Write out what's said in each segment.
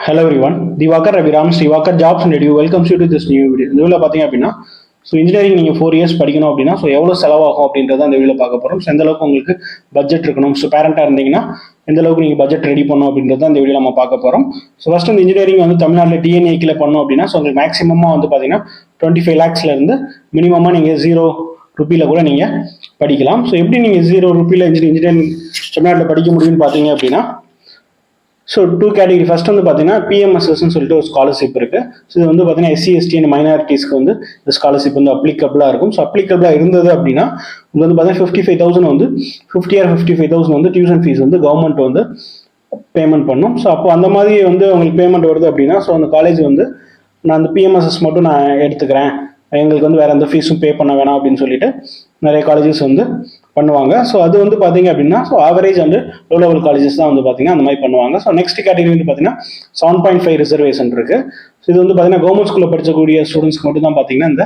Hello everyone, Diwakar Raviram, Diwakar Jobs and Edu welcomes you to this new video. இந்த வீடியோல பாத்தீங்க அப்படின்னா engineering நீங்கள் 4 years படிக்கணும் அப்படின்னா எவ்வளோ செலவாகும் அப்படின்றத அந்த வீடியோவில் பார்க்க போகிறோம். எந்த அளவுக்கு உங்களுக்கு பட்ஜெட் இருக்கணும், பேரண்டாக இருந்தீங்கன்னா எந்த அளவுக்கு நீங்கள் பட்ஜெட் ரெடி பண்ணணும் அப்படின்றத அந்த வீடியோ நம்ம பார்க்க போகிறோம். ஃபர்ஸ்ட் இந்த இன்ஜினியரிங் தமிழ்நாட்டில் டிஎன்ஏக்கில் பண்ணோம் அப்படின்னா உங்களுக்கு மேக்ஸிமமாக பார்த்தீங்கன்னா 25 lakhsலேருந்து மினிமமாக நீங்கள் 0 ரூபியில் கூட நீங்கள் படிக்கலாம். எப்படி நீங்கள் 0 ரூபியில் இன்ஜினியரிங் தமிழ்நாட்டில் படிக்க முடியும்னு பார்த்தீங்க அப்படின்னா டூ கேட்டகரி. ஃபர்ஸ்ட் பார்த்தீங்கன்னா பிஎம்எஸ்எஸ்ன்னு சொல்லிட்டு ஒரு ஸ்காலர்ஷிப் இருக்கு. இது பார்த்தீங்கன்னா எஸ்சி எஸ்டி அண்ட் மைனாரிட்டிஸ்க்கு இந்த ஸ்காலர்ஷிப் அப்ளிகபிளாக இருக்கும். அப்ளிகபிளாக இருந்தது அப்படின்னா உங்களுக்கு பார்த்தீங்கன்னா 55,000 50 or 55,000 tuition fees government payment பண்ணும். அப்போ அந்த மாதிரி உங்களுக்கு பேமெண்ட் வருது அப்படின்னா அந்த காலேஜ் நான் அந்த பிஎம்எஸ்எஸ் மட்டும் நான் எடுத்துக்கிறேன், எங்களுக்கு வேற எந்த ஃபீஸும் பே பண்ண வேணாம் அப்படின்னு சொல்லிட்டு நிறைய காலேஜஸ் பண்ணுவாங்க. அது பார்த்தீங்க அப்படின்னா ஆவரேஜ் லோ லெவல் காலேஜஸ் தான் பார்த்தீங்கன்னா அந்த மாதிரி பண்ணுவாங்க. நெக்ஸ்ட் கேட்டகரி பார்த்தீங்கன்னா 7.5 ரிசர்வேஷன் இருக்கு. இது பார்த்தீங்கன்னா கவர்மெண்ட் ஸ்கூலில் படிக்கக்கூடிய ஸ்டூடெண்ட்ஸ்க்கு மட்டும் தான் பார்த்தீங்கன்னா இந்த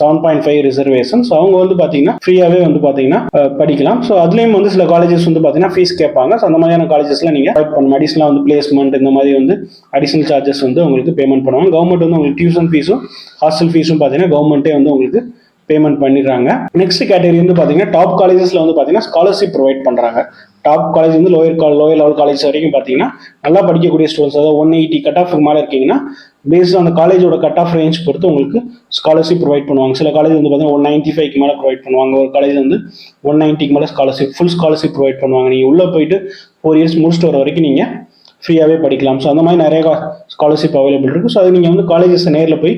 7.5 ரிசர்வேஷன். அவங்க பார்த்தீங்கன்னா ஃப்ரீயாகவே பார்த்தீங்கன்னா படிக்கலாம். அதுலேயும் சில காலேஜஸ் பார்த்தீங்கன்னா ஃபீஸ் கேட்பாங்க. அந்த மாதிரியான காலேஜஸ்ல நீங்கள் அடிஷனலாக பிளேஸ்மெண்ட் இந்த மாதிரி அடிஷனல் சார்ஜஸ் உங்களுக்கு பேமெண்ட் பண்ணுவாங்க. கவர்மெண்ட் உங்களுக்கு டியூஷன் ஃபீஸும் ஹாஸ்டல் ஃபீஸும் பார்த்தீங்கன்னா கவர்மெண்ட்டே உங்களுக்கு பேமெண்ட் பண்ணிடுறாங்க. நெக்ஸ்ட் கேட்டகரி பார்த்தீங்கன்னா டாப் காலேஜஸ்ல பார்த்தீங்கன்னா ஸ்காலர்ஷிப் ப்ரொவைட் பண்றாங்க. Top college lower level college வரைக்கும் பார்த்தீங்கன்னா நல்லா படிக்கக்கூடிய ஸ்டூடெண்ட்ஸ், அதாவது 180 கட் ஆஃப் மேலே இருக்கீங்கன்னா பேஸ்ட் அந்த காலேஜோட கட் ஆஃப் ரேஞ்ச் பொறுத்து உங்களுக்கு ஸ்காலர்ஷிப் ப்ரொவைட் பண்ணுவாங்க. சில காலேஜ் பார்த்தீங்கன்னா 195 மேலே ப்ரொவைட் பண்ணுவாங்க. ஒரு காலேஜ் 190 மேலே ஃபுல் ஸ்காலர்ஷிப் ப்ரொவைட் பண்ணுவாங்க. நீங்கள் உள்ளே போயிட்டு 4 years முடிச்சுட்டு வர வரைக்கும் நீங்கள் ஃப்ரீயாகவே படிக்கலாம். அந்த மாதிரி நிறைய ஸ்காலர்ஷிப் அவைலபிள் இருக்குது. அது நீங்கள் காலேஜஸ் நேரில் போய்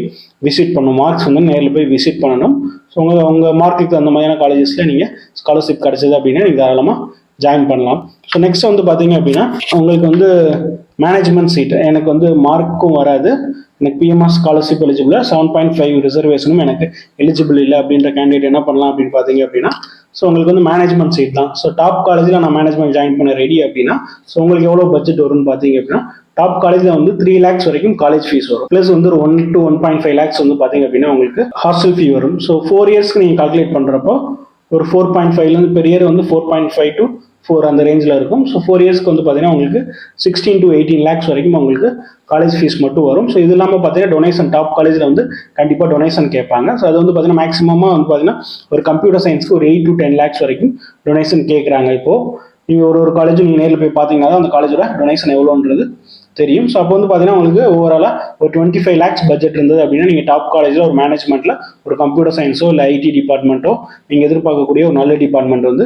விசிட் பண்ணணும். மார்க்ஸ் நேரில் போய் விசிட் பண்ணணும். உங்கள் மார்க்குக்கு அந்த மாதிரியான காலேஜஸில் நீங்கள் ஸ்காலர்ஷிப் கிடைச்சது அப்படின்னா நீங்கள் தாராளமாக ஜாயின் பண்ணலாம். நெக்ஸ்ட் பார்த்தீங்க அப்படின்னா உங்களுக்கு மேனேஜ்மெண்ட் சீட். எனக்கு மார்க்கும் வராது, எனக்கு பிஎம்எஸ் ஸ்காலர்ஷிப் எலிஜிபிள், 7.5 ரிசர்வேஷனும் எனக்கு எலிஜிபிள் இல்லை அப்படின்ற கேண்டிடேட் என்ன பண்ணலாம் அப்படின்னு பார்த்தீங்க அப்படின்னா உங்களுக்கு மேனேஜ்மெண்ட் சீட் தான். டாப் காலேஜில் நான் மேனேஜ்மெண்ட் ஜாயின் பண்ண ரெடி அப்படின்னா உங்களுக்கு எவ்வளோ பட்ஜெட் வரும்னு பார்த்தீங்க அப்படின்னா டாப் காலேஜில் 3 lakhs வரைக்கும் காலேஜ் ஃபீஸ் வரும். ப்ளஸ் ஒரு 1 to 1.5 lakhs பார்த்தீங்க அப்படின்னா உங்களுக்கு ஹாஸ்டல் ஃபீ வரும். 4 yearsக்கு நீங்கள் கால்குலேட் பண்ணுறப்போ ஒரு 4.5 பெர் இயர் 4.5 to 4 அந்த ரேஞ்சில் இருக்கும். 4 yearsக்கு பார்த்தீங்கன்னா உங்களுக்கு 16 to 18 lakhs வரைக்கும் உங்களுக்கு காலேஜ் ஃபீஸ் மட்டும் வரும். இது இல்லாமல் பார்த்தீங்கன்னா டொனேஷன் டாப் காலேஜில் கண்டிப்பாக டொனேஷன் கேட்பாங்க. அது பார்த்தீங்கன்னா மேக்ஸிமமாக பார்த்தீங்கன்னா ஒரு கம்ப்யூட்டர் சயின்ஸ்க்கு ஒரு 8 to 10 lakhs வரைக்கும் டொனேஷன் கேட்குறாங்க. இப்போது நீங்கள் ஒரு காலேஜும் நீங்கள் நேரில் போய் பார்த்தீங்கன்னா தான் அந்த காலேஜோட டொனேஷன் எவ்வளோன்றது தெரியும். அப்போ பார்த்தீங்கன்னா உங்களுக்கு ஓவராலாக ஒரு 25 lakhs பட்ஜெட் இருந்தது அப்படின்னா நீங்கள் டாப் காலேஜில் ஒரு மேனேஜ்மெண்ட்டில் ஒரு கம்ப்யூட்டர் சயின்ஸோ இல்லை ஐடி டிபார்ட்மெண்ட்டோ நீங்கள் எதிர்பார்க்கக்கூடிய ஒரு நல்ல டிபார்ட்மெண்ட்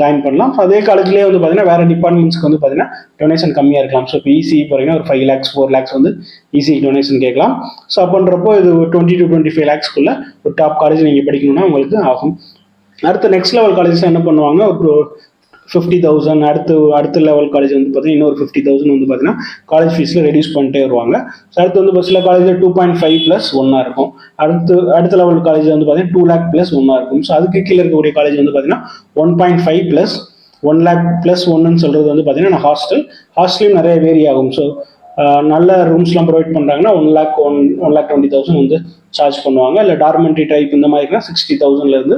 ஜாயின் பண்ணலாம். அதே காலேஜ்லேயே பார்த்தீங்கன்னா வேறு டிபார்ட்மெண்ட்ஸ்க்கு பார்த்தீங்கன்னா டொனேஷன் கம்மியாக இருக்கலாம். இப்போ இசி போகிறீங்கன்னா ஒரு 5 lakhs 4 lakhs இசி டொனேஷன் கேட்கலாம். அப்படின்றப்போ இது 20 to 25 lakhsக்குள்ள ஒரு டாப் காலேஜ் நீங்கள் படிக்கணும்னா உங்களுக்கு ஆகும். அடுத்து நெக்ஸ்ட் லெவல் காலேஜஸ் என்ன பண்ணுவாங்க, ஒரு 50,000 அடுத்த லெவல் காலேஜ் பார்த்தீங்கன்னா இன்னொரு 50,000 பார்த்தீங்கன்னா காலேஜ் ஃபீஸில் ரெடியூஸ் பண்ணிட்டே வருவாங்க. அடுத்து சில காலேஜில் 2.5 + 1 இருக்கும். அடுத்த லெவல் காலேஜ் பார்த்தீங்கன்னா 2 lakh + 1 இருக்கும். அதுக்கு கீழே இருக்கக்கூடிய காலேஜ் பார்த்தீங்கன்னா 1.5 + 1 lakh + 1ன்னு சொல்றது பார்த்தீங்கன்னா ஹாஸ்டலையும் நிறைய வேரி ஆகும். நல்ல ரூம்ஸ்லாம் ப்ரொவைட் பண்ணுறாங்கன்னா 1,20,000 சார்ஜ் பண்ணுவாங்க. இல்லை டார்மெண்ட்ரி டைப் இந்த மாதிரினா 60,000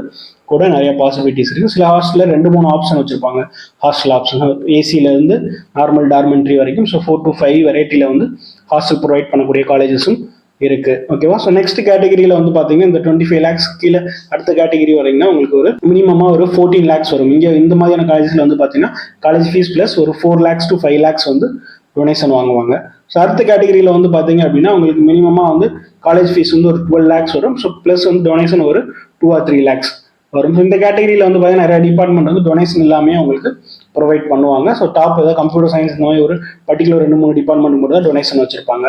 கூட நிறைய பாசிபிலிட்டிஸ் இருக்குது. சில ஹாஸ்டலில் 2-3 ஆப்ஷன் வச்சுருப்பாங்க. ஹாஸ்டல் ஆப்ஷன் ஏசியிலேருந்து நார்மல் டார்மெண்ட்ரி வரைக்கும் 4 to 5 வெரைட்டியில் ஹாஸ்டல் ப்ரொவைட் பண்ணக்கூடிய காலேஜஸும் இருக்குது. ஓகேவா? நெக்ஸ்ட் கேட்டகரியில் பார்த்தீங்கன்னா இந்த 25 lakhs கீழே அடுத்த கேட்டகரி வரீங்கன்னா உங்களுக்கு ஒரு மினிமமாக ஒரு 14 lakhs வரும். இங்கே இந்த மாதிரியான காலேஜஸில் பார்த்தீங்கன்னா காலேஜ் ஃபீஸ் ப்ளஸ் ஒரு 4 lakhs to 5 lakhs டொனேஷன் வாங்குவாங்க. அடுத்த கேட்டகரியில் பார்த்தீங்க அப்படின்னா உங்களுக்கு மினிமமாக காலேஜ் ஃபீஸ் ஒரு 12 lakhs வரும். ப்ளஸ் டொனேஷன் ஒரு 2 or 3 lakhs வரும். இந்த கேட்டகரியில் பார்த்தீங்கன்னா நிறைய டிபார்ட்மெண்ட் டொனேஷன் இல்லாமல் உங்களுக்கு ப்ரொவைட் பண்ணுவாங்க. டாப் ஏதாவது கம்ப்யூட்டர் சயின்ஸ் இந்த மாதிரி ஒரு பர்டிகுலர் 2-3 டிபார்ட்மெண்ட் மட்டும் தான் டொனேஷன் வச்சிருப்பாங்க.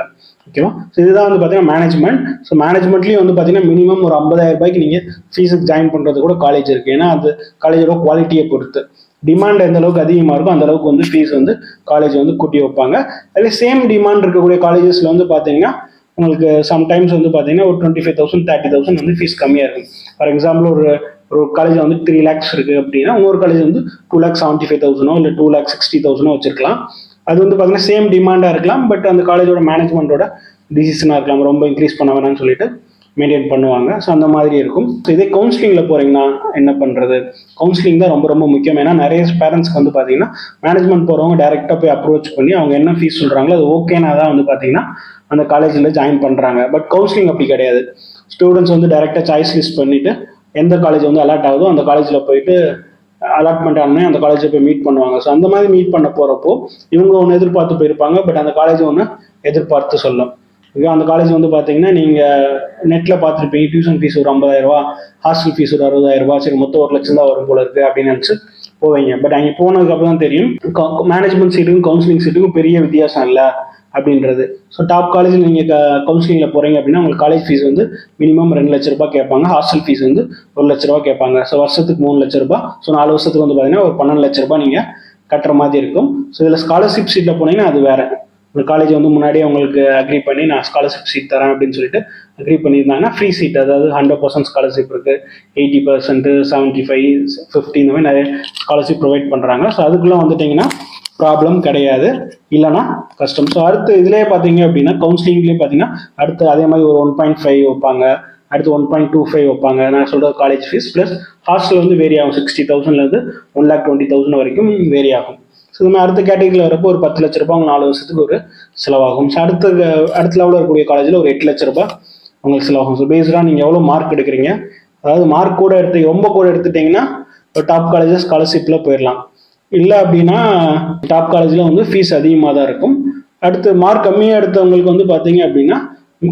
ஓகேவா? இதுதான் பார்த்தீங்கன்னா மேனேஜ்மெண்ட். மேனேஜ்மெண்ட்லேயும் பார்த்தீங்கன்னா மினிமம் ஒரு 50,000 ரூபாய்க்கு நீங்கள் ஃபீஸுக்கு ஜாயின் பண்ணுறது கூட காலேஜ் இருக்குது. ஏன்னா அது காலேஜோட குவாலிட்டியை பொறுத்து டிமாண்ட் எந்த அளவுக்கு அதிகமாக இருக்கும் அந்த அளவுக்கு ஃபீஸ் காலேஜ் கூட்டி வைப்பாங்க. அதில் சேம் டிமாண்ட் இருக்கக்கூடிய காலேஜஸில் பார்த்தீங்கன்னா உங்களுக்கு சம்டைம்ஸ் பார்த்தீங்கன்னா ஒரு 25,000 30,000 ஃபீஸ் கம்மியாக இருக்கும். ஃபார் எக்ஸாம்பிள் ஒரு காலேஜ் 3 lakhs இருக்குது அப்படின்னா இன்னொரு காலேஜ் 2,75,000 இல்லை 2,60,000 வச்சிருக்கலாம். அது பார்த்தீங்கன்னா சேம் டிமாண்டாக இருக்கலாம். பட் அந்த காலேஜோட மேனேஜ்மெண்ட்டோட டிசிஷனாக இருக்கலாம், ரொம்ப இன்க்ரீஸ் பண்ண வேணாம்னு சொல்லிட்டு மெயின்டைன் பண்ணுவாங்க. ஸோ அந்த மாதிரி இருக்கும். ஸோ இதே கவுன்சிலிங்கில் போகிறீங்கன்னா என்ன பண்ணுறது? கவுன்சிலிங் தான் ரொம்ப ரொம்ப முக்கியம். ஏன்னா நிறைய பேரண்ட்ஸ்க்கு வந்து பார்த்தீங்கன்னா மேனேஜ்மெண்ட் போகிறவங்க டேரெக்டாக போய் அப்ரோச் பண்ணி அவங்க என்ன ஃபீஸ் சொல்கிறாங்களோ அது ஓகேனா தான் வந்து பார்த்தீங்கன்னா அந்த காலேஜில் ஜாயின் பண்ணுறாங்க. பட் கவுன்சிலிங் அப்படி கிடையாது. ஸ்டூடெண்ட்ஸ் வந்து டேரெக்டாக சாய்ஸ் லிஸ்ட் பண்ணிவிட்டு எந்த காலேஜ் வந்து அலாட் ஆகுதோ அந்த காலேஜில் போயிட்டு அலாட்மெண்ட் ஆனால் அந்த காலேஜில் போய் மீட் பண்ணுவாங்க. ஸோ அந்த மாதிரி மீட் பண்ண போகிறப்போ இவங்க ஒன்று எதிர்பார்த்து போயிருப்பாங்க, பட் அந்த காலேஜ் ஒன்று எதிர்பார்த்து சொல்லும். அந்த காலேஜ் வந்து பார்த்தீங்கன்னா நீங்கள் நெட்டில் பார்த்துருப்பீங்க, டியூஷன் ஃபீஸ் ஒரு 50,000 ரூபா, ஹாஸ்டல் ஃபீஸ் ஒரு 60,000 ரூபா, சரி மொத்தம் 1,00,000 தான் வரும் போல இருக்குது அப்படின்னு நினச்சி போவீங்க. பட் அங்கே போனதுக்கப்புறம் தான் தெரியும் மேனேஜ்மெண்ட் சீட்டுக்கும் கவுன்சிலிங் சீட்டுக்கும் பெரிய வித்தியாசம் இல்லை அப்படின்றது. ஸோ டாப் காலேஜில் நீங்கள் கவுன்சிலிங்கில் போகிறீங்க அப்படின்னா உங்களுக்கு காலேஜ் ஃபீஸ் வந்து மினிமம் 2 லட்ச ரூபாய் கேட்பாங்க. ஹாஸ்டல் ஃபீஸ் வந்து 1 லட்ச ரூபா கேட்பாங்க. ஸோ வருஷத்துக்கு 3 லட்ச ரூபாய். ஸோ 4 வருஷத்துக்கு வந்து பார்த்தீங்கன்னா ஒரு 12 லட்ச ரூபாய் நீங்கள் கட்டுற மாதிரி இருக்கும். ஸோ இதில் ஸ்காலர்ஷிப் சீட்டில் போனீங்கன்னா அது வேறு. இந்த காலேஜ் வந்து முன்னாடியே உங்களுக்கு அக்ரி பண்ணி நான் ஸ்காலர்ஷிப் சீட் தரேன் அப்படின்னு சொல்லிட்டு அக்ரி பண்ணியிருந்தாங்கன்னா ஃப்ரீ சீட், அதாவது 100% ஸ்காலர்ஷிப் இருக்குது, 80%, 75, 50 இந்த மாதிரி நிறைய ஸ்காலர்ஷிப் ப்ரொவைட் பண்ணுறாங்க. ஸோ அதுக்குள்ளே வந்துட்டிங்கன்னா ப்ராப்ளம் கிடையாது, இல்லைனா கஷ்டம். ஸோ அடுத்து இதுலேயே பார்த்தீங்க அப்படின்னா கவுன்சிலிங்லேயே பார்த்தீங்கன்னா அடுத்து அதே மாதிரி ஒரு 1.5 வைப்பாங்க, அடுத்து 1.25 வைப்பாங்க. நான் சொல்கிற காலேஜ் ஃபீஸ் ப்ளஸ் ஹாஸ்டல் வந்து வேரி ஆகும். 60,000லேருந்து 1,20,000 வரைக்கும் வேரி ஆகும். ஸோ இந்த மாதிரி அடுத்த கேட்டகரியில் வரப்போ ஒரு 10 லட்ச ரூபாய் உங்களுக்கு 4 வருஷத்துக்கு ஒரு செலவாகும். ஸோ அடுத்த லெவலில் இருக்கக்கூடிய காலேஜில் ஒரு 8 லட்ச ரூபாய் உங்களுக்கு செலவாகும். ஸோ பேஸ்டாக நீங்கள் எவ்வளோ மார்க் எடுக்கிறீங்க, அதாவது மார்க் கூட ரொம்ப கூட எடுத்துட்டிங்கன்னா டாப் காலேஜஸ் ஸ்காலர்ஷிப்பில் போயிடலாம். இல்லை அப்படின்னா டாப் காலேஜில் வந்து ஃபீஸ் அதிகமாக தான் இருக்கும். அடுத்து மார்க் கம்மியாக எடுத்தவங்களுக்கு வந்து பார்த்தீங்க அப்படின்னா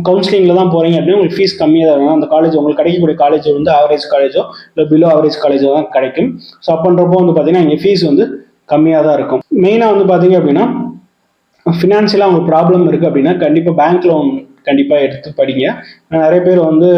கவுன்சிலிங்கில் தான் போகிறீங்க அப்படின்னா உங்களுக்கு ஃபீஸ் கம்மியாக தான் இருக்கும். அந்த காலேஜ் உங்களுக்கு கிடைக்கக்கூடிய காலேஜ் வந்து ஆவரேஜ் காலேஜோ இல்லை பிலோ ஆவரேஜ் காலேஜோ தான் கிடைக்கும். ஸோ அப்படின்றப்போ வந்து பார்த்தீங்கன்னா இங்கே ஃபீஸ் வந்து கம்மியாக தான் இருக்கும். மெயினாக வந்து பார்த்தீங்க அப்படின்னா ஃபினான்ஷியலாக உங்களுக்கு ப்ராப்ளம் இருக்குது அப்படின்னா கண்டிப்பாக பேங்க் லோன் கண்டிப்பாக எடுத்து படிங்க. நிறைய பேர் வந்து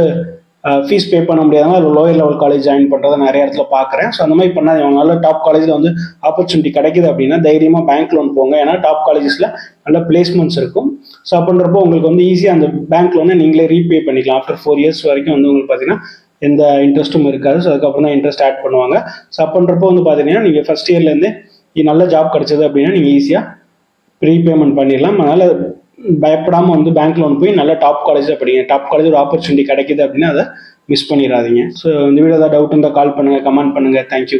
ஃபீஸ் பே பண்ண முடியாதவங்க அது லோயர் லெவல் காலேஜ் ஜாயின் பண்ணுறதை நிறைய இடத்துல பார்க்குறேன். ஸோ அந்த மாதிரி பண்ணாதீங்க. அவங்களால டாப் காலேஜில் வந்து ஆப்பர்ச்சுனிட்டி கிடைக்குது அப்படின்னா தைரியமாக பேங்க் லோன் போங்க. ஏன்னா டாப் காலேஜஸில் நல்ல பிளேஸ்மெண்ட்ஸ் இருக்கும். ஸோ அப்படின்றப்போ உங்களுக்கு வந்து ஈஸியாக அந்த பேங்க் லோனை நீங்களே ரீபே பண்ணிக்கலாம். ஆஃப்டர் 4 இயர்ஸ் வரைக்கும் வந்து உங்களுக்கு பார்த்தீங்கன்னா எந்த இன்ட்ரெஸ்ட்டும் இருக்காது. ஸோ அதுக்கப்புறம் தான் இன்ட்ரெஸ்ட் ஆட் பண்ணுவாங்க. ஸோ அப்படின்றப்போ வந்து பார்த்தீங்கன்னா நீங்கள் ஃபஸ்ட் இயர்லேருந்தே நல்ல ஜாப் கிடைச்சது அப்படின்னா நீங்கள் ஈஸியாக ரீபேமெண்ட் பண்ணிடலாம். அதனால் பயப்படாமல் வந்து பேங்க் லோன் போய் நல்ல டாப் காலேஜில் படிங்க. டாப் காலேஜ் ஒரு ஆப்பர்ச்சுனிட்டி கிடைக்குது அப்படின்னா அதை மிஸ் பண்ணிடாதீங்க. ஸோ இந்த வீடியோ ஏதாவது டவுட் இருந்தால் கால் பண்ணுங்கள், கமெண்ட் பண்ணுங்கள். தேங்க்யூ.